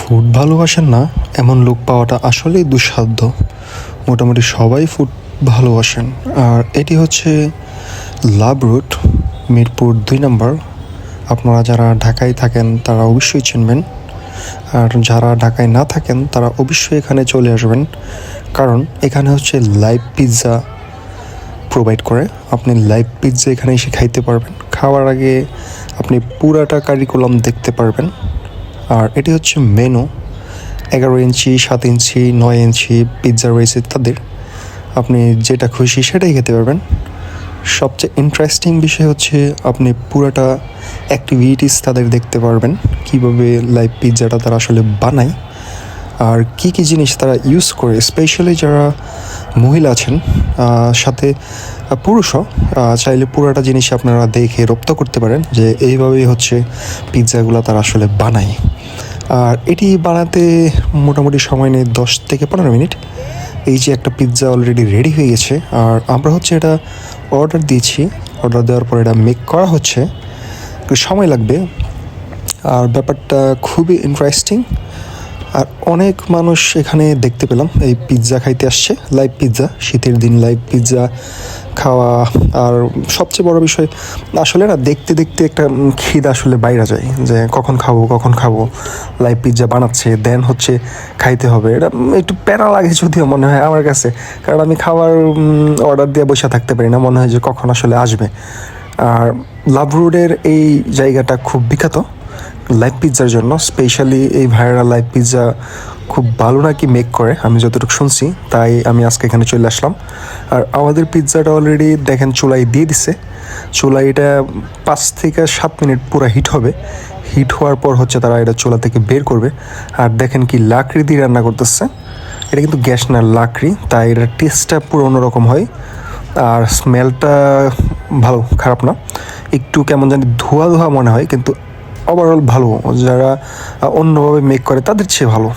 Food ভালোবাসেন না এমন লোক পাওয়াটা আসলেই দুঃসাধ্য। মোটামুটি সবাই ফুড ভালোবাসেন। আর এটি হচ্ছে লাভ রুট, মিরপুর 2 নম্বর। আপনারা যারা ঢাকায় থাকেন তারা অবশ্যই চিনবেন, আর যারা ঢাকায় না থাকেন তারা অবশ্যই এখানে চলে আসবেন, কারণ এখানে হচ্ছে লাইভ পিৎজা প্রোভাইড করে। আপনি লাইভ পিৎজা এখানে এসে খাইতে পারবেন। খাওয়ার আগে আপনি পুরাটা কারিকুলাম দেখতে পারবেন। আর এটি হচ্ছে মেনু, 11 ইঞ্চি, 7 ইঞ্চি, 9 ইঞ্চি পিৎজা রয়েছে তাদের। আপনি যেটা খুশি সেটাই খেতে পারবেন। সবচেয়ে ইন্টারেস্টিং বিষয় হচ্ছে আপনি পুরাটা অ্যাক্টিভিটিস তাদের দেখতে পারবেন, কীভাবে লাইভ পিৎজাটা তারা আসলে বানায় আর কি কি জিনিস তারা ইউজ করে। স্পেশালি যারা মহিলা আছেন, সাথে পুরুষও চাইলে পুরোটা জিনিস আপনারা দেখে রপ্ত করতে পারেন যে এইভাবেই হচ্ছে পিৎজাগুলো তারা আসলে বানায়। আর এটি বানাতে মোটামুটি সময় নেই 10 থেকে 15 মিনিট। এই যে একটা পিৎজা অলরেডি রেডি হয়ে গেছে, আর আমরা হচ্ছে এটা অর্ডার দিয়েছি। অর্ডার দেওয়ার পর এটা মেক করা হচ্ছে, একটু সময় লাগবে। আর ব্যাপারটা খুবই ইন্টারেস্টিং। আর অনেক মানুষ এখানে দেখতে পেলাম এই পিৎজা খাইতে আসছে, লাইভ পিৎজা। শীতের দিন লাইভ পিৎজা খাওয়া, আর সবচেয়ে বড় বিষয় আসলে না, দেখতে দেখতে একটা খিদা আসলে বাইরে যায় যে কখন খাবো। লাইভ পিৎজা বানাচ্ছে, দেন হচ্ছে খাইতে হবে। এটা একটু প্যারা লাগে যদিও মনে হয় আমার কাছে, কারণ আমি খাবার অর্ডার দিয়ে বসে থাকতে পারি না, মনে হয় যে কখন আসলে আসবে। আর লাভ রোডের এই জায়গাটা খুব বিখ্যাত লাইভ পিৎজার জন্য। স্পেশালি এই ভাইয়েরা লাইভ পিৎজা খুব ভালো নাকি মেক করে, আমি যতটুকু শুনছি, তাই আমি আজকে এখানে চলে আসলাম। আর আমাদের পিৎজাটা অলরেডি দেখেন চুলায় দিয়ে দিছে। চুলায় এটা 5 থেকে 7 মিনিট পুরো হিট হবে। হিট হওয়ার পর হচ্ছে তারা এটা চুলা থেকে বের করবে। আর দেখেন কি লাকড়ি দিয়ে রান্না করতেছে, এটা কিন্তু গ্যাস না, লাকড়ি, তাই এটার টেস্টটা পুরো অন্যরকম হয়। আর স্মেলটা ভালো, খারাপ না। একটু কেমন জানি ধোয়া মনে হয়, কিন্তু ওভারঅল ভালো। যারা অন্যভাবে মেক করে তাদের চেয়ে ভালো।